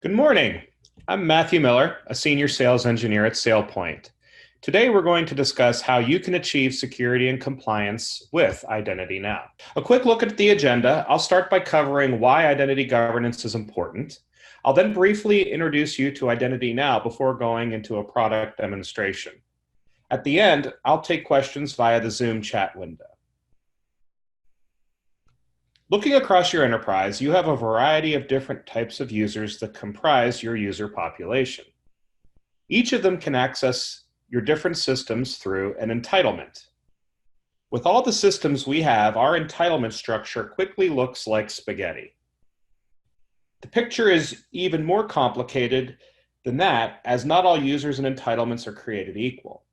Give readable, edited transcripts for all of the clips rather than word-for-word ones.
Good morning. I'm Matthew Miller, a senior sales engineer at SailPoint. Today, we're going to discuss how you can achieve security and compliance with IdentityNow. A quick look at the agenda. I'll start by covering why identity governance is important. I'll then briefly introduce you to IdentityNow before going into a product demonstration. At the end, I'll take questions via the Zoom chat window. Looking across your enterprise, you have a variety of different types of users that comprise your user population. Each of them can access your different systems through an entitlement. With all the systems we have, our entitlement structure quickly looks like spaghetti. The picture is even more complicated than that, as not all users and entitlements are created equal.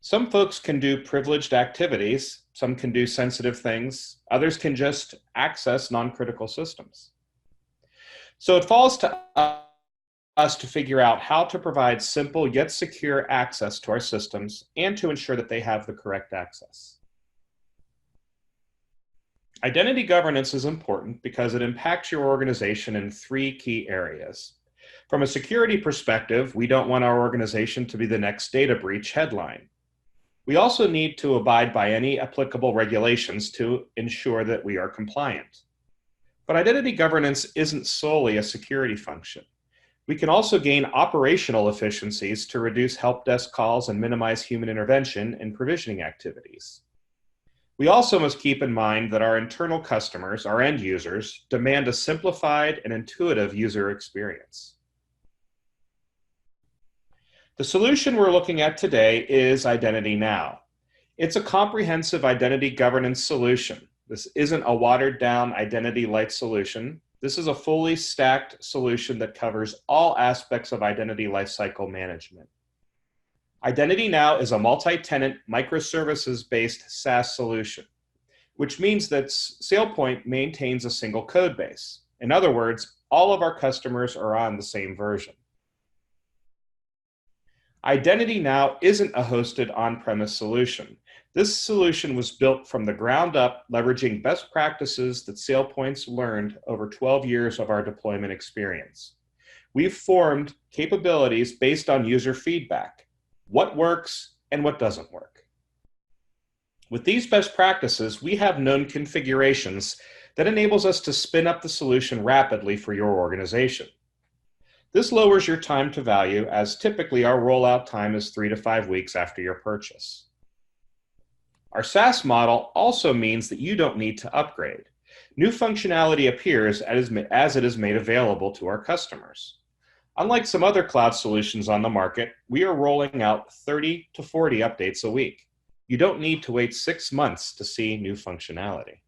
Some folks can do privileged activities, some can do sensitive things, others can just access non-critical systems. So it falls to us to figure out how to provide simple yet secure access to our systems and to ensure that they have the correct access. Identity governance is important because it impacts your organization in three key areas. From a security perspective, we don't want our organization to be the next data breach headline. We also need to abide by any applicable regulations to ensure that we are compliant. But identity governance isn't solely a security function. We can also gain operational efficiencies to reduce help desk calls and minimize human intervention in provisioning activities. We also must keep in mind that our internal customers, our end users, demand a simplified and intuitive user experience. The solution we're looking at today is IdentityNow. It's a comprehensive identity governance solution. This isn't a watered-down identity-light solution. This is a fully stacked solution that covers all aspects of identity lifecycle management. IdentityNow is a multi-tenant, microservices-based SaaS solution, which means that SailPoint maintains a single code base. In other words, all of our customers are on the same version. IdentityNow isn't a hosted on-premise solution. This solution was built from the ground up, leveraging best practices that SailPoint's learned over 12 years of our deployment experience. We've formed capabilities based on user feedback, what works and what doesn't work. With these best practices, we have known configurations that enables us to spin up the solution rapidly for your organization. This lowers your time to value, as typically our rollout time is 3 to 5 weeks after your purchase. Our SaaS model also means that you don't need to upgrade. New functionality appears as it is made available to our customers. Unlike some other cloud solutions on the market, we are rolling out 30 to 40 updates a week. You don't need to wait 6 months to see new functionality.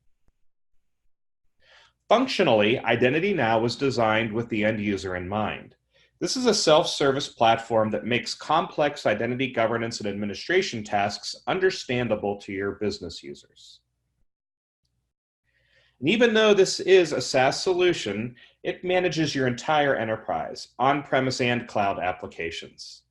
Functionally, IdentityNow was designed with the end user in mind. This is a self-service platform that makes complex identity governance and administration tasks understandable to your business users. And even though this is a SaaS solution, it manages your entire enterprise, on-premise and cloud applications.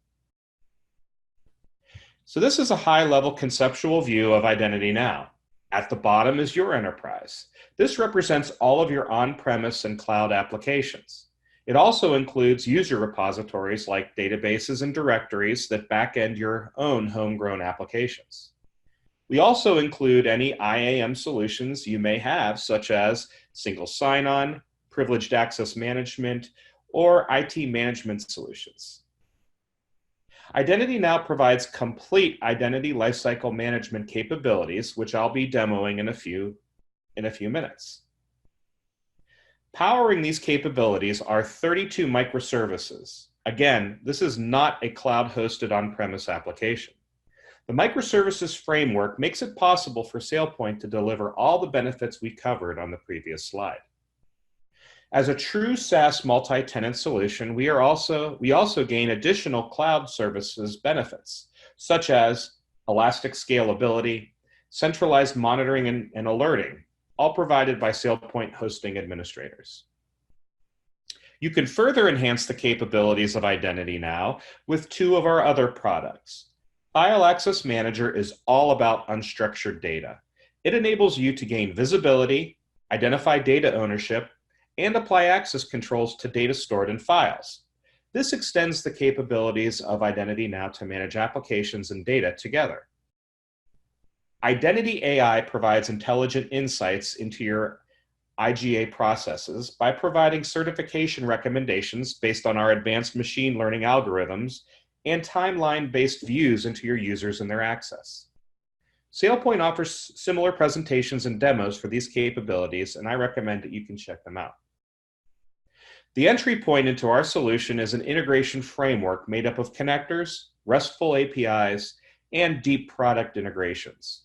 So this is a high-level conceptual view of IdentityNow. At the bottom is your enterprise. This represents all of your on-premise and cloud applications. It also includes user repositories like databases and directories that back-end your own homegrown applications. We also include any IAM solutions you may have, such as single sign-on, privileged access management, or IT management solutions. IdentityNow provides complete identity lifecycle management capabilities, which I'll be demoing in a few minutes. Powering these capabilities are 32 microservices. Again, this is not a cloud-hosted on-premise application. The microservices framework makes it possible for SailPoint to deliver all the benefits we covered on the previous slide. As a true SaaS multi-tenant solution, we also gain additional cloud services benefits, such as elastic scalability, centralized monitoring and alerting, all provided by SailPoint hosting administrators. You can further enhance the capabilities of IdentityNow with 2 of our other products. File Access Manager is all about unstructured data. It enables you to gain visibility, identify data ownership, and apply access controls to data stored in files. This extends the capabilities of IdentityNow to manage applications and data together. Identity AI provides intelligent insights into your IGA processes by providing certification recommendations based on our advanced machine learning algorithms and timeline-based views into your users and their access. SailPoint offers similar presentations and demos for these capabilities, and I recommend that you can check them out. The entry point into our solution is an integration framework made up of connectors, RESTful APIs, and deep product integrations.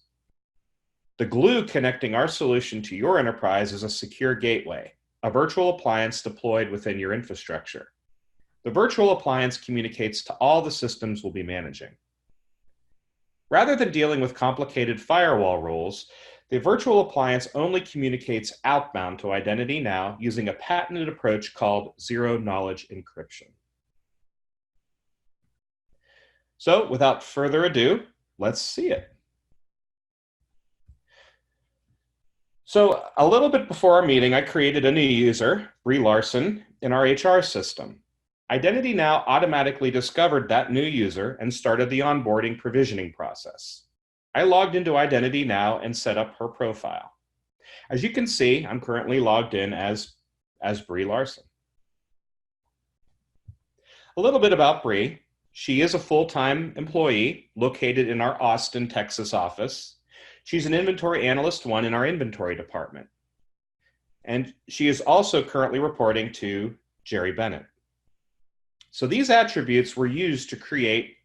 The glue connecting our solution to your enterprise is a secure gateway, a virtual appliance deployed within your infrastructure. The virtual appliance communicates to all the systems we'll be managing. Rather than dealing with complicated firewall rules, the virtual appliance only communicates outbound to IdentityNow using a patented approach called zero-knowledge encryption. So, without further ado, let's see it. So a little bit before our meeting, I created a new user, Brie Larson, in our HR system. IdentityNow automatically discovered that new user and started the onboarding provisioning process. I logged into IdentityNow and set up her profile. As you can see, I'm currently logged in as Brie Larson. A little bit about Brie. She is a full-time employee located in our Austin, Texas office. She's an inventory analyst 1 in our inventory department. And she is also currently reporting to Jerry Bennett. So these attributes were used to create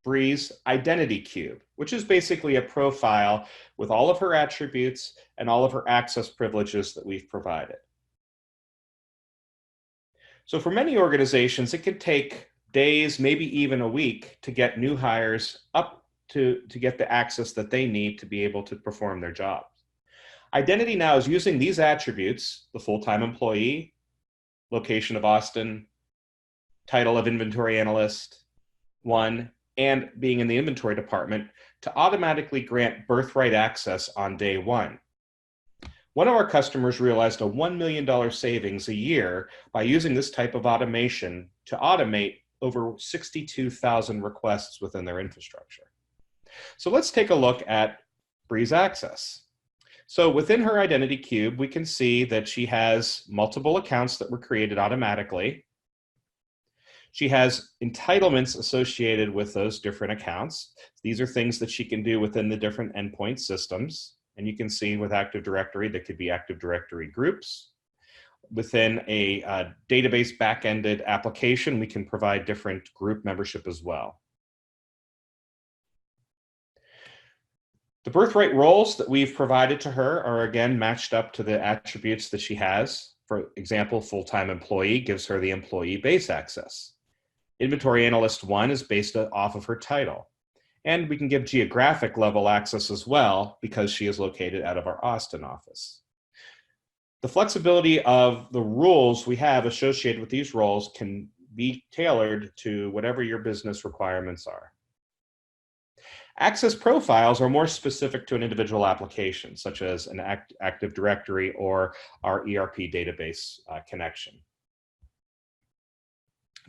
Brie's identity cube, which is basically a profile with all of her attributes and all of her access privileges that we've provided. So for many organizations, it can take days, maybe even a week, to get new hires up to get the access that they need to be able to perform their jobs. IdentityNow is using these attributes, the full-time employee, location of Austin, title of inventory analyst 1, and being in the inventory department, to automatically grant birthright access on day 1. One of our customers realized a $1 million savings a year by using this type of automation to automate over 62,000 requests within their infrastructure. So let's take a look at Brie's access. So within her identity cube, we can see that she has multiple accounts that were created automatically. She has entitlements associated with those different accounts. These are things that she can do within the different endpoint systems. And you can see with Active Directory, that could be Active Directory groups. Within a database back-ended application, we can provide different group membership as well. The birthright roles that we've provided to her are again matched up to the attributes that she has. For example, full-time employee gives her the employee base access. Inventory Analyst 1 is based off of her title. And we can give geographic level access as well because she is located out of our Austin office. The flexibility of the rules we have associated with these roles can be tailored to whatever your business requirements are. Access profiles are more specific to an individual application, such as an Active Directory or our ERP database connection.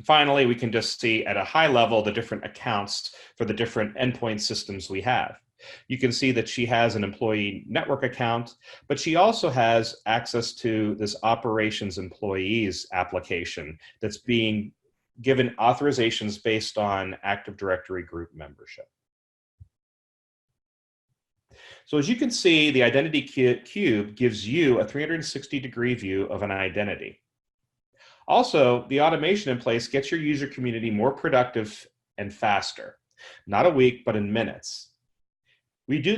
Finally, we can just see at a high level the different accounts for the different endpoint systems we have. You can see that she has an employee network account, but she also has access to this operations employees application that's being given authorizations based on Active Directory group membership. So as you can see, the identity cube gives you a 360-degree view of an identity. Also, the automation in place gets your user community more productive and faster, not a week, but in minutes. We do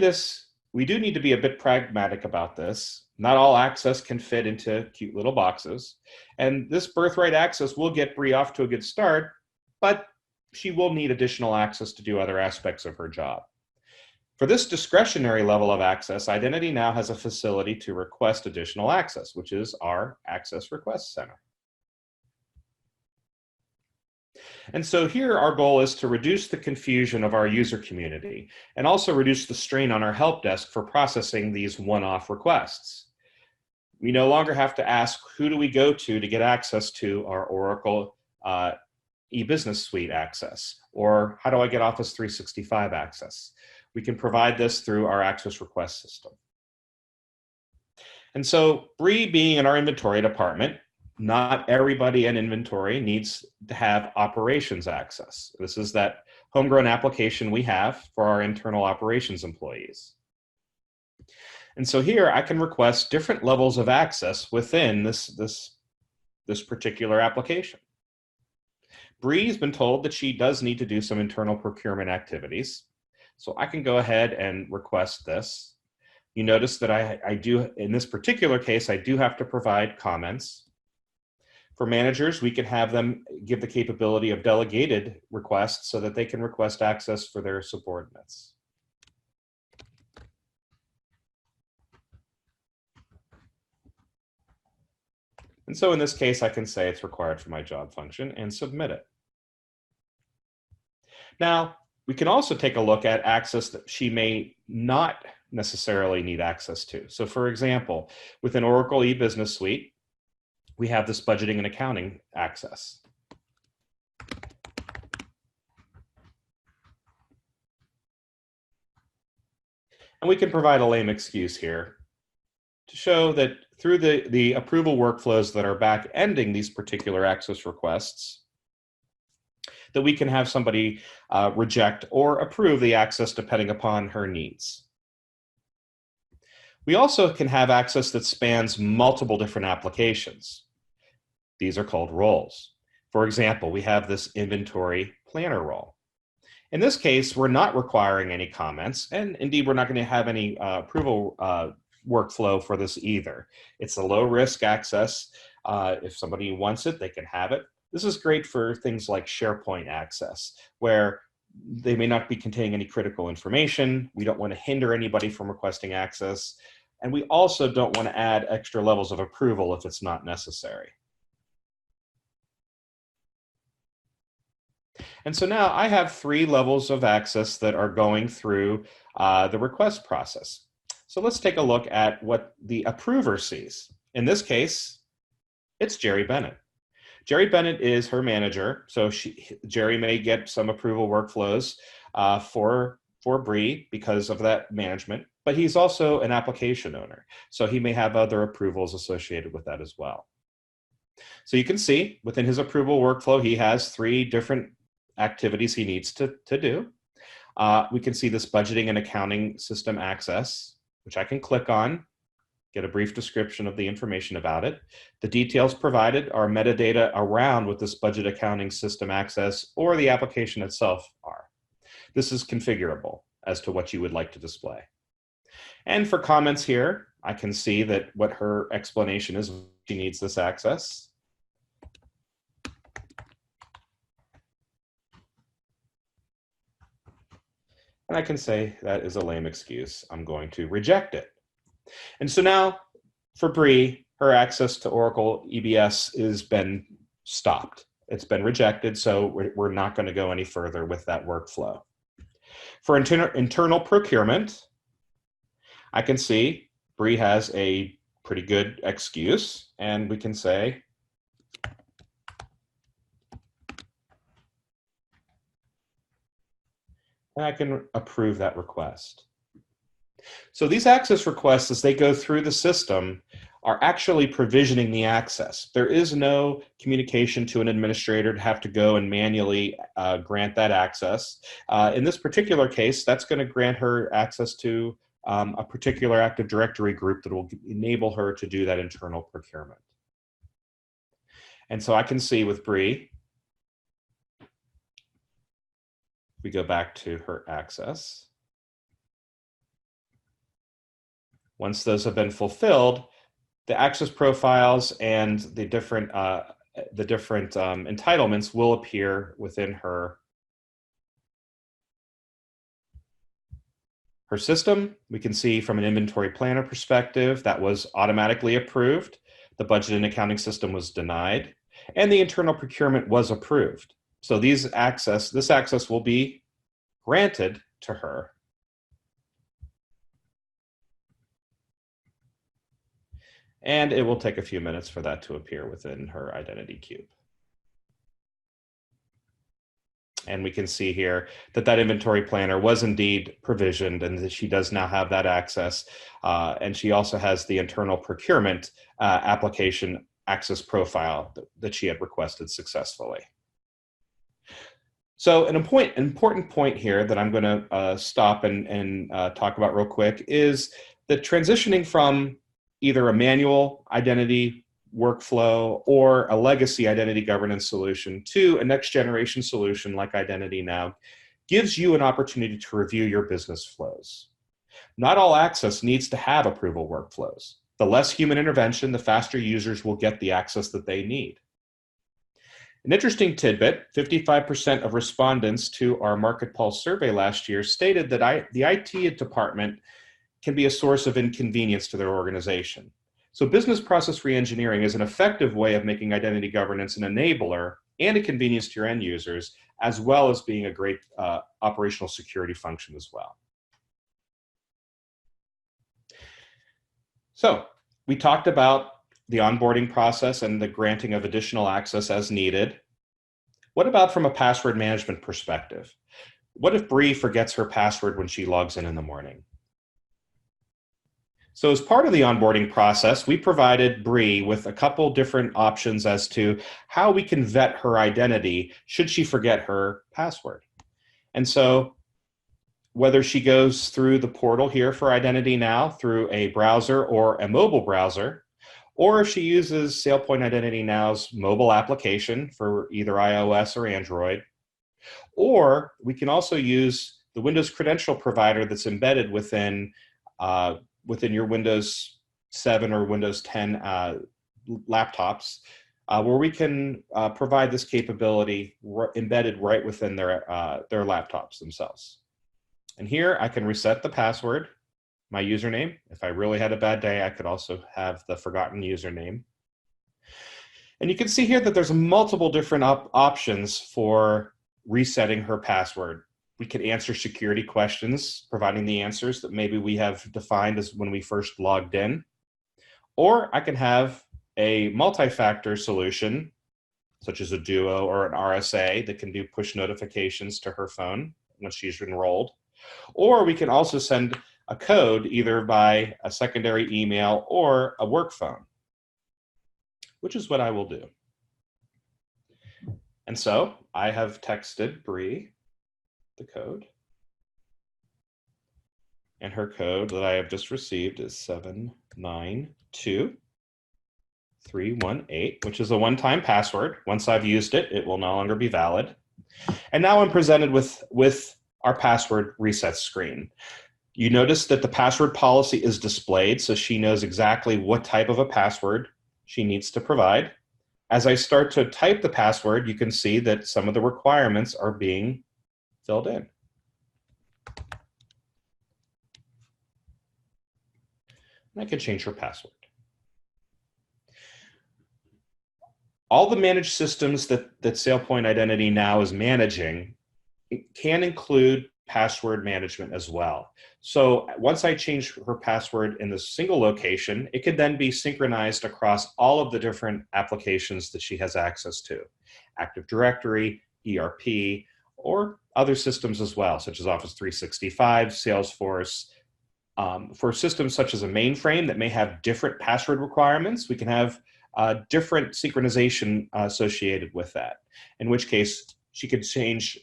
need to be a bit pragmatic about this. Not all access can fit into cute little boxes. And this birthright access will get Brie off to a good start, but she will need additional access to do other aspects of her job. For this discretionary level of access, IdentityNow has a facility to request additional access, which is our Access Request Center. And so here our goal is to reduce the confusion of our user community and also reduce the strain on our help desk for processing these one-off requests. We no longer have to ask, who do we go to get access to our Oracle e-business suite access? Or how do I get Office 365 access? We can provide this through our access request system. And so Bree being in our inventory department, not everybody in inventory needs to have operations access. This is that homegrown application we have for our internal operations employees. And so here I can request different levels of access within this particular application. Bree's been told that she does need to do some internal procurement activities. So I can go ahead and request this. You notice that I do, in this particular case, I do have to provide comments. For managers, we can have them give the capability of delegated requests so that they can request access for their subordinates. And so in this case, I can say it's required for my job function and submit it. Now, we can also take a look at access that she may not necessarily need access to. So for example, within Oracle e-business suite, we have this budgeting and accounting access. And we can provide a lame excuse here to show that through the approval workflows that are back-ending these particular access requests, that we can have somebody reject or approve the access depending upon her needs. We also can have access that spans multiple different applications. These are called roles. For example, we have this inventory planner role. In this case, we're not requiring any comments, and indeed, we're not going to have any approval workflow for this either. It's a low-risk access. If somebody wants it, they can have it. This is great for things like SharePoint access, where they may not be containing any critical information. We don't want to hinder anybody from requesting access. And we also don't want to add extra levels of approval if it's not necessary. And so now I have 3 levels of access that are going through the request process. So let's take a look at what the approver sees. In this case, it's Jerry Bennett. Jerry Bennett is her manager, so Jerry may get some approval workflows for Bree because of that management, but he's also an application owner, so he may have other approvals associated with that as well. So you can see within his approval workflow, he has 3 different activities he needs to do. We can see this budgeting and accounting system access, which I can click on, get a brief description of the information about it. The details provided are metadata around what this budget accounting system access or the application itself are. This is configurable as to what you would like to display. And for comments here, I can see that what her explanation is, she needs this access. And I can say that is a lame excuse. I'm going to reject it. And so now for Bree, her access to Oracle EBS has been stopped. It's been rejected, so we're not going to go any further with that workflow. For internal procurement, I can see Bree has a pretty good excuse, and we can say, and I can approve that request. So these access requests, as they go through the system, are actually provisioning the access. There is no communication to an administrator to have to go and manually grant that access. In this particular case, that's going to grant her access to a particular Active Directory group that will enable her to do that internal procurement. And so I can see with Bree, we go back to her access. Once those have been fulfilled, the access profiles and the different entitlements will appear within her system. We can see from an inventory planner perspective that was automatically approved. The budget and accounting system was denied, and the internal procurement was approved. So this access will be granted to her. And it will take a few minutes for that to appear within her identity cube. And we can see here that that inventory planner was indeed provisioned and that she does now have that access. And she also has the internal procurement application access profile that she had requested successfully. So an important point here that I'm going to stop and talk about real quick is that transitioning from either a manual identity workflow or a legacy identity governance solution to a next generation solution like IdentityNow gives you an opportunity to review your business flows. Not all access needs to have approval workflows. The less human intervention, the faster users will get the access that they need. An interesting tidbit, 55% of respondents to our Market Pulse survey last year stated that the IT department can be a source of inconvenience to their organization. So business process reengineering is an effective way of making identity governance an enabler and a convenience to your end users, as well as being a great operational security function as well. So we talked about the onboarding process and the granting of additional access as needed. What about from a password management perspective? What if Bree forgets her password when she logs in the morning? So as part of the onboarding process, we provided Bree with a couple different options as to how we can vet her identity should she forget her password. And so whether she goes through the portal here for IdentityNow through a browser or a mobile browser, or if she uses SailPoint IdentityNow's mobile application for either iOS or Android, or we can also use the Windows credential provider that's embedded within your Windows 7 or Windows 10 laptops, where we can provide this capability embedded right within their laptops themselves. And here I can reset the password, my username. If I really had a bad day, I could also have the forgotten username. And you can see here that there's multiple different options for resetting her password. We could answer security questions, providing the answers that maybe we have defined as when we first logged in. Or I can have a multi-factor solution, such as a Duo or an RSA that can do push notifications to her phone when she's enrolled. Or we can also send a code either by a secondary email or a work phone, which is what I will do. And so I have texted Bree the code. And her code that I have just received is 792318, which is a one-time password. Once I've used it, it will no longer be valid. And now I'm presented with our password reset screen. You notice that the password policy is displayed, so she knows exactly what type of a password she needs to provide. As I start to type the password, you can see that some of the requirements are being filled in. And I can change her password. All the managed systems that SailPoint IdentityNow is managing can include password management as well. So once I change her password in this single location, it can then be synchronized across all of the different applications that she has access to. Active Directory, ERP, or other systems as well, such as Office 365, Salesforce. For systems such as a mainframe that may have different password requirements, we can have different synchronization associated with that, in which case she could change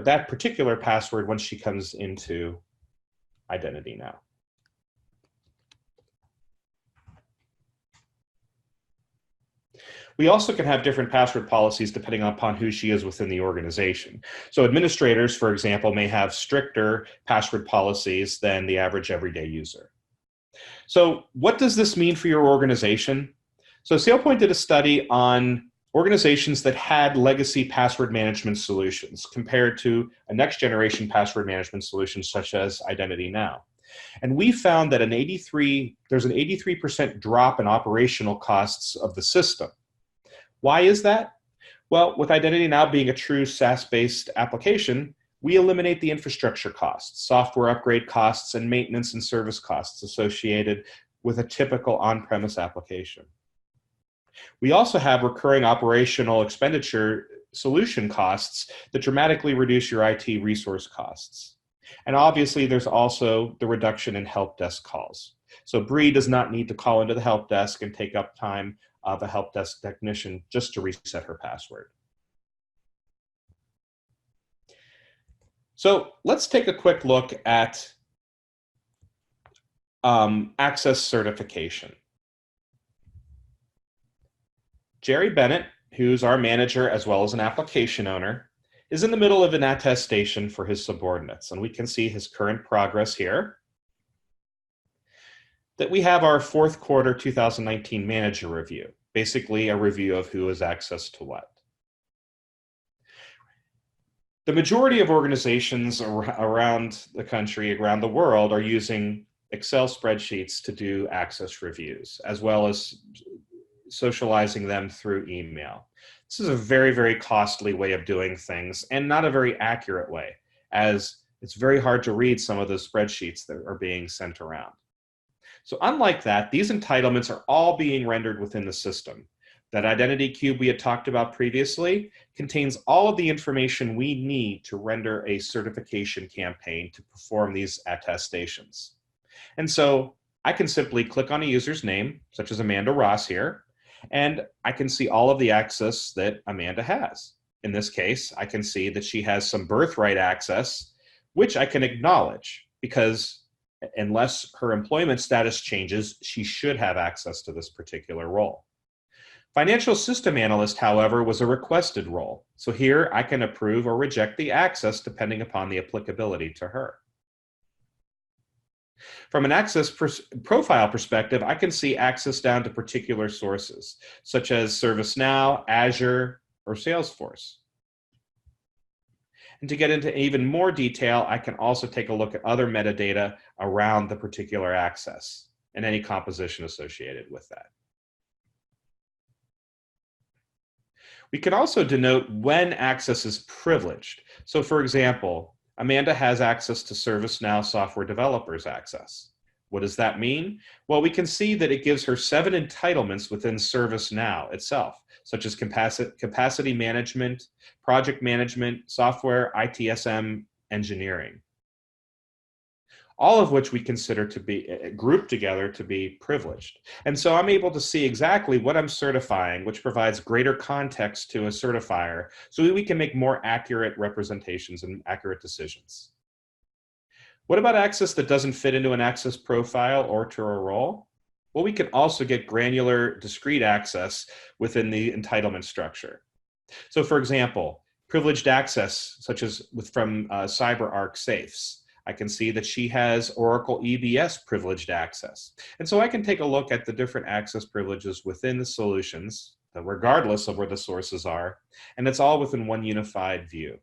that particular password once she comes into IdentityNow. We also can have different password policies depending upon who she is within the organization. So administrators, for example, may have stricter password policies than the average everyday user. So what does this mean for your organization? So SailPoint did a study on organizations that had legacy password management solutions compared to a next generation password management solution such as IdentityNow. And we found that there's an 83% drop in operational costs of the system. Why is that? Well, with IdentityNow being a true SaaS-based application, we eliminate the infrastructure costs, software upgrade costs, and maintenance and service costs associated with a typical on-premise application. We also have recurring operational expenditure solution costs that dramatically reduce your IT resource costs. And obviously, there's also the reduction in help desk calls. So Bree does not need to call into the help desk and take up time of a help desk technician just to reset her password. So let's take a quick look at access certification. Jerry Bennett, who's our manager as well as an application owner, is in the middle of an attestation for his subordinates. And we can see his current progress here. That we have our fourth quarter 2019 manager review, basically a review of who has access to what. The majority of organizations around the country, around the world, are using Excel spreadsheets to do access reviews, as well as socializing them through email. This is a very, very costly way of doing things and not a very accurate way, as it's very hard to read some of those spreadsheets that are being sent around. So unlike that, these entitlements are all being rendered within the system. That identity cube we had talked about previously contains all of the information we need to render a certification campaign to perform these attestations. And so I can simply click on a user's name, such as Amanda Ross here, and I can see all of the access that Amanda has. In this case, I can see that she has some birthright access, which I can acknowledge because unless her employment status changes, she should have access to this particular role. Financial system analyst, however, was a requested role. So here I can approve or reject the access depending upon the applicability to her. From an access profile perspective, I can see access down to particular sources, such as ServiceNow, Azure, or Salesforce. And to get into even more detail, I can also take a look at other metadata around the particular access and any composition associated with that. We can also denote when access is privileged. So for example, Amanda has access to ServiceNow software developers access. What does that mean? Well, we can see that it gives her 7 entitlements within ServiceNow itself, such as capacity management, project management, software, ITSM, engineering. All of which we consider to be grouped together to be privileged. And so I'm able to see exactly what I'm certifying, which provides greater context to a certifier so we can make more accurate representations and accurate decisions. What about access that doesn't fit into an access profile or to a role? Well, we can also get granular discrete access within the entitlement structure. So for example, privileged access, such as from CyberArk safes. I can see that she has Oracle EBS privileged access. And so I can take a look at the different access privileges within the solutions, regardless of where the sources are, and it's all within one unified view.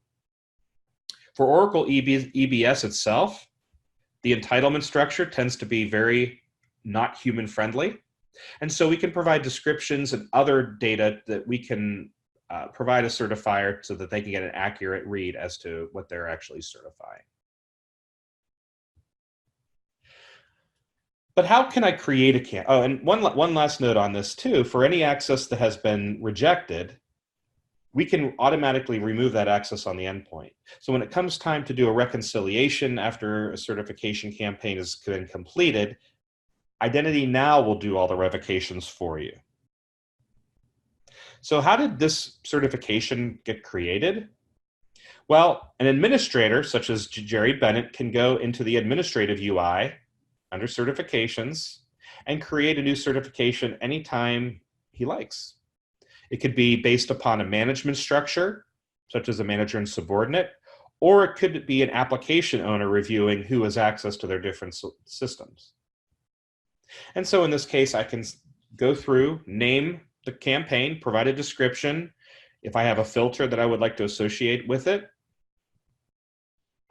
For Oracle EBS itself, the entitlement structure tends to be very not human friendly. And so we can provide descriptions and other data that we can provide a certifier so that they can get an accurate read as to what they're actually certifying. But how can I create a campaign? Oh, and one last note on this too. For any access that has been rejected, we can automatically remove that access on the endpoint. So when it comes time to do a reconciliation after a certification campaign has been completed, IdentityNow will do all the revocations for you. So how did this certification get created? Well, an administrator such as Jerry Bennett can go into the administrative UI under certifications and create a new certification anytime he likes. It could be based upon a management structure, such as a manager and subordinate, or it could be an application owner reviewing who has access to their different systems. And so in this case, I can go through, name the campaign, provide a description. If I have a filter that I would like to associate with it,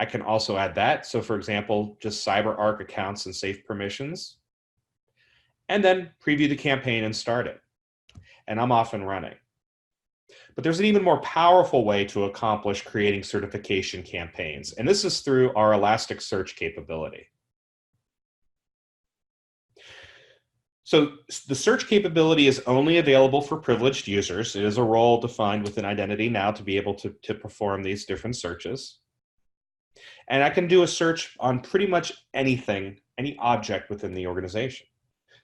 I can also add that. So for example, just CyberArk accounts and safe permissions, and then preview the campaign and start it. And I'm off and running. But there's an even more powerful way to accomplish creating certification campaigns, and this is through our Elasticsearch capability. So the search capability is only available for privileged users. It is a role defined within IdentityNow to be able to perform these different searches. And I can do a search on pretty much anything, any object within the organization.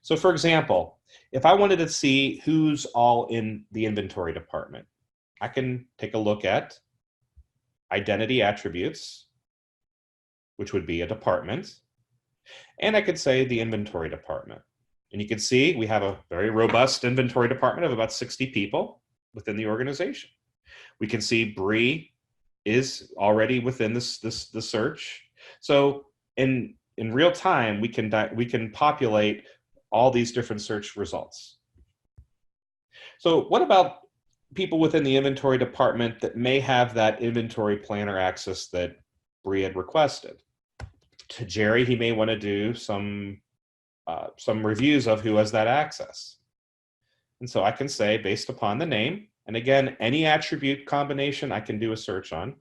So for example, if I wanted to see who's all in the inventory department, I can take a look at identity attributes, which would be a department, and I could say the inventory department. And you can see we have a very robust inventory department of about 60 people within the organization. We can see Bree is already within the search. So in real time, we can populate all these different search results. So what about people within the inventory department that may have that inventory planner access that Bree had requested? To Jerry, he may want to do some reviews of who has that access. And so I can say, based upon the name, and again, any attribute combination I can do a search on.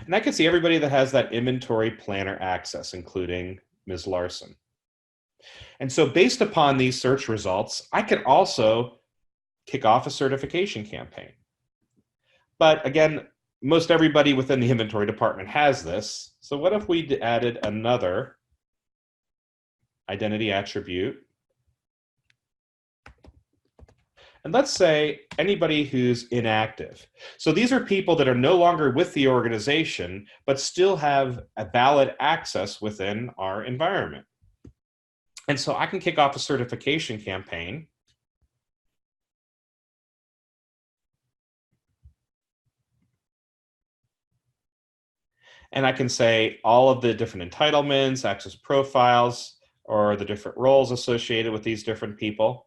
And I can see everybody that has that inventory planner access, including Ms. Larson. And so based upon these search results, I can also kick off a certification campaign. But again, most everybody within the inventory department has this. So what if we added another identity attribute? And let's say anybody who's inactive. So these are people that are no longer with the organization, but still have a valid access within our environment. And so I can kick off a certification campaign. And I can say all of the different entitlements, access profiles, or the different roles associated with these different people.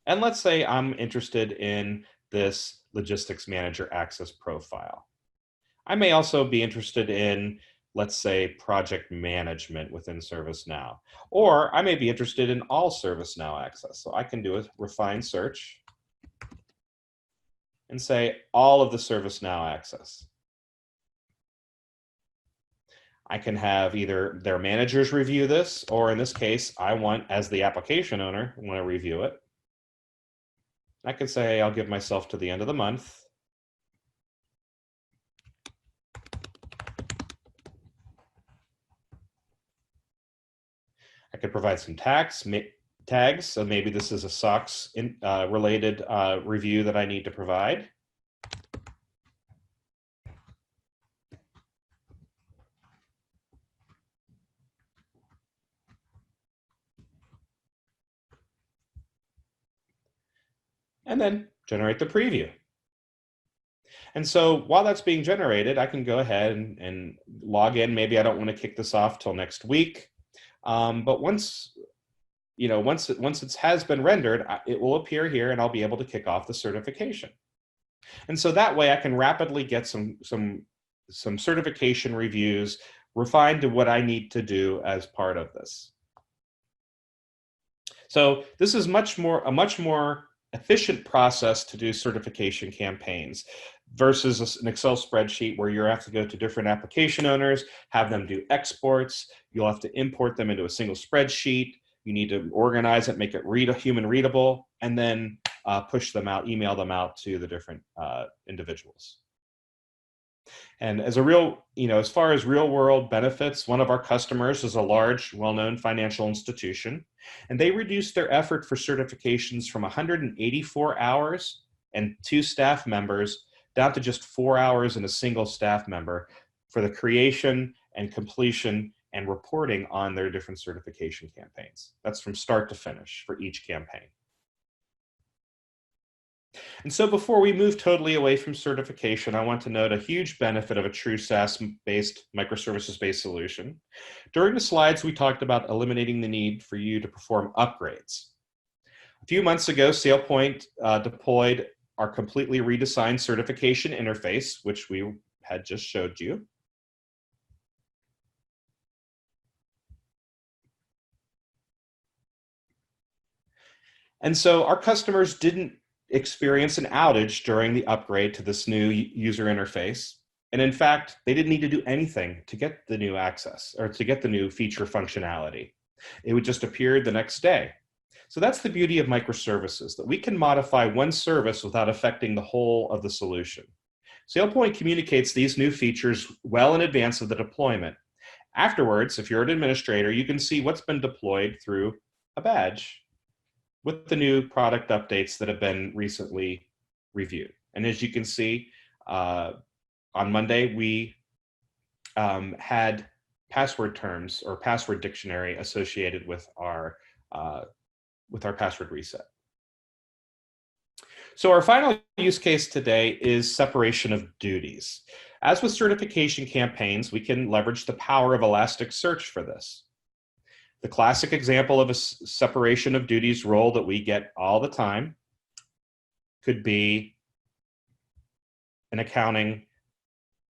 And let's say I'm interested in this logistics manager access profile. I may also be interested in, let's say, project management within ServiceNow. Or I may be interested in all ServiceNow access. So I can do a refined search and say all of the ServiceNow access. I can have either their managers review this, or in this case, I want, as the application owner, want to review it. I can say I'll give myself to the end of the month. I could provide some tags. So maybe this is a SOX related review that I need to provide. And then generate the preview. And so while that's being generated, I can go ahead and log in. Maybe I don't want to kick this off till next week. But once it has been rendered, it will appear here and I'll be able to kick off the certification. And so that way I can rapidly get some certification reviews refined to what I need to do as part of this. So this is a much more efficient process to do certification campaigns versus an Excel spreadsheet where you have to go to different application owners, have them do exports. You'll have to import them into a single spreadsheet. You need to organize it, make it human readable, and then push them out, email them out to the different individuals. And as as far as real world benefits, one of our customers is a large, well-known financial institution, and they reduced their effort for certifications from 184 hours and 2 staff members down to just 4 hours and a single staff member for the creation and completion and reporting on their different certification campaigns. That's from start to finish for each campaign. And so before we move totally away from certification, I want to note a huge benefit of a true SaaS-based, microservices-based solution. During the slides, we talked about eliminating the need for you to perform upgrades. A few months ago, SailPoint deployed our completely redesigned certification interface, which we had just showed you. And so our customers didn't experience an outage during the upgrade to this new user interface. And in fact, they didn't need to do anything to get the new access or to get the new feature functionality. It would just appear the next day. So that's the beauty of microservices, that we can modify one service without affecting the whole of the solution. SailPoint communicates these new features well in advance of the deployment. Afterwards, if you're an administrator, you can see what's been deployed through a badge with the new product updates that have been recently reviewed. And as you can see, on Monday, we had password terms or password dictionary associated with our password reset. So our final use case today is separation of duties. As with certification campaigns, we can leverage the power of Elasticsearch for this. The classic example of a separation of duties role that we get all the time could be an accounting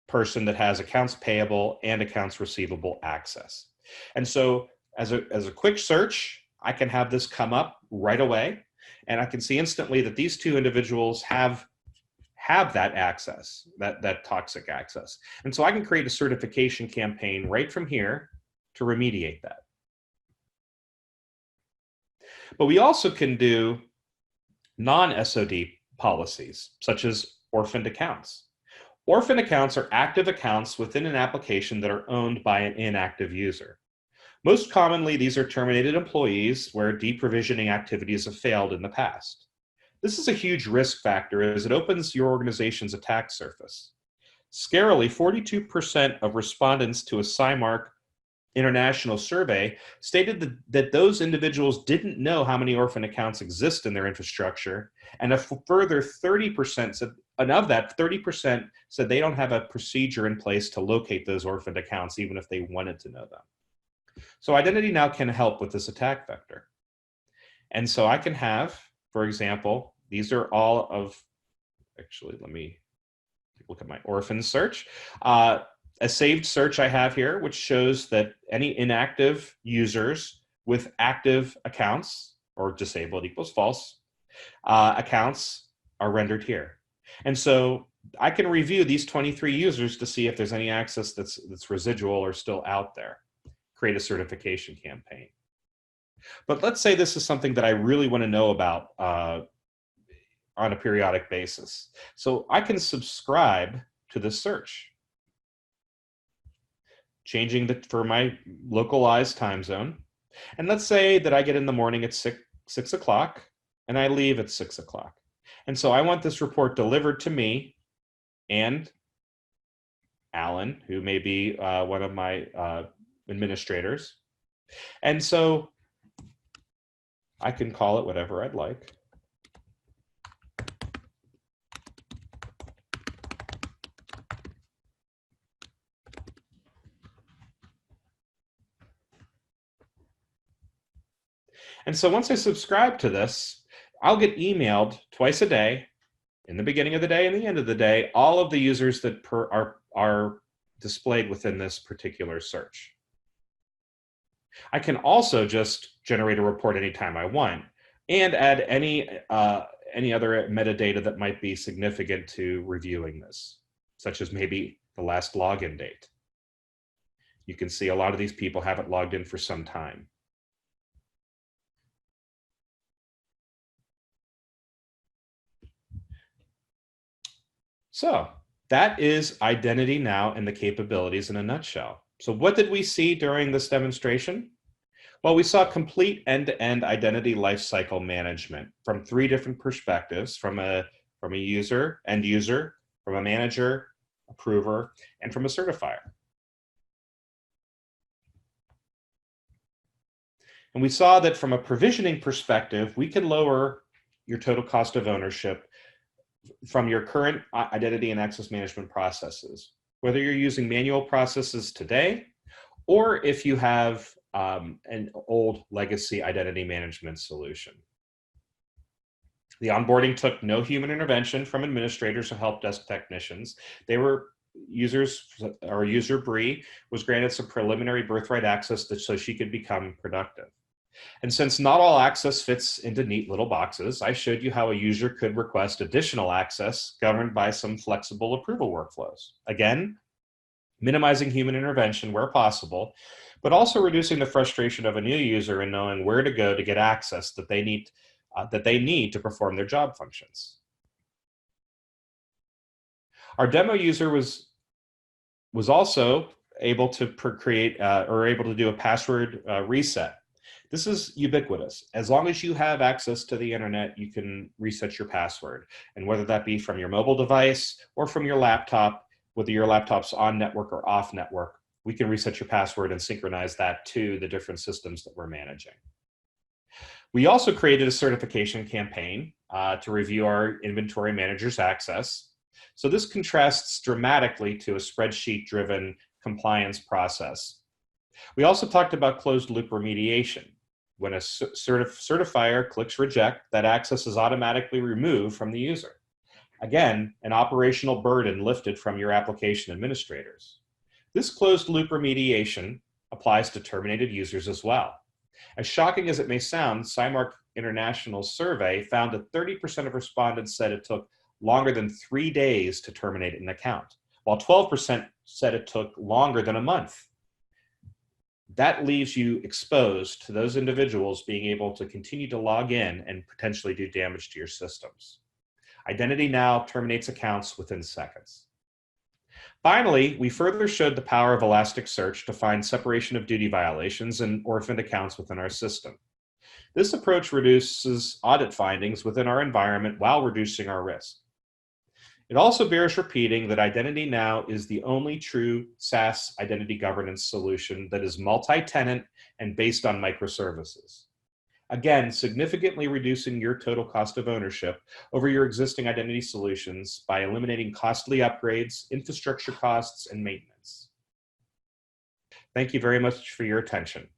person that has accounts payable and accounts receivable access. And so as a quick search, I can have this come up right away, and I can see instantly that these two individuals have that access, that toxic access. And so I can create a certification campaign right from here to remediate that. But we also can do non-SOD policies, such as orphaned accounts. Orphaned accounts are active accounts within an application that are owned by an inactive user. Most commonly, these are terminated employees where deprovisioning activities have failed in the past. This is a huge risk factor as it opens your organization's attack surface. Scarily, 42% of respondents to a CIMARC international survey stated that those individuals didn't know how many orphan accounts exist in their infrastructure, and a further 30% said, and of that, 30% said they don't have a procedure in place to locate those orphaned accounts, even if they wanted to know them. So IdentityNow can help with this attack vector. And so I can have, for example, these are all of, actually, let me look at my orphan search. A saved search I have here, which shows that any inactive users with active accounts, or disabled equals false, accounts are rendered here. And so I can review these 23 users to see if there's any access that's residual or still out there. Create a certification campaign. But let's say this is something that I really want to know about on a periodic basis. So I can subscribe to this search, changing for my localized time zone. And let's say that I get in the morning at 6 o'clock and I leave at 6 o'clock. And so I want this report delivered to me and Alan, who may be one of my administrators. And so I can call it whatever I'd like. And so once I subscribe to this, I'll get emailed twice a day, in the beginning of the day and the end of the day, all of the users that are displayed within this particular search. I can also just generate a report anytime I want and add any other metadata that might be significant to reviewing this, such as maybe the last login date. You can see a lot of these people haven't logged in for some time. So that is IdentityNow and the capabilities in a nutshell. So what did we see during this demonstration? Well, we saw complete end-to-end identity lifecycle management from 3 different perspectives, from a user, end user, from a manager, approver, and from a certifier. And we saw that from a provisioning perspective, we can lower your total cost of ownership from your current identity and access management processes, whether you're using manual processes today, or if you have an old legacy identity management solution. The onboarding took no human intervention from administrators or help desk technicians. They were users, or user Bree was granted some preliminary birthright access so she could become productive. And since not all access fits into neat little boxes, I showed you how a user could request additional access governed by some flexible approval workflows. Again, minimizing human intervention where possible, but also reducing the frustration of a new user in knowing where to go to get access that they need to perform their job functions. Our demo user was also able to create or able to do a password reset. This is ubiquitous. As long as you have access to the internet, you can reset your password. And whether that be from your mobile device or from your laptop, whether your laptop's on network or off network, we can reset your password and synchronize that to the different systems that we're managing. We also created a certification campaign to review our inventory manager's access. So this contrasts dramatically to a spreadsheet-driven compliance process. We also talked about closed-loop remediation. When a certifier clicks reject, that access is automatically removed from the user. Again, an operational burden lifted from your application administrators. This closed-loop remediation applies to terminated users as well. As shocking as it may sound, Cymark International's survey found that 30% of respondents said it took longer than 3 days to terminate an account, while 12% said it took longer than a month. That leaves you exposed to those individuals being able to continue to log in and potentially do damage to your systems. IdentityNow terminates accounts within seconds. Finally, we further showed the power of Elasticsearch to find separation of duty violations and orphaned accounts within our system. This approach reduces audit findings within our environment while reducing our risk. It also bears repeating that IdentityNow is the only true SaaS identity governance solution that is multi-tenant and based on microservices. Again, significantly reducing your total cost of ownership over your existing identity solutions by eliminating costly upgrades, infrastructure costs, and maintenance. Thank you very much for your attention.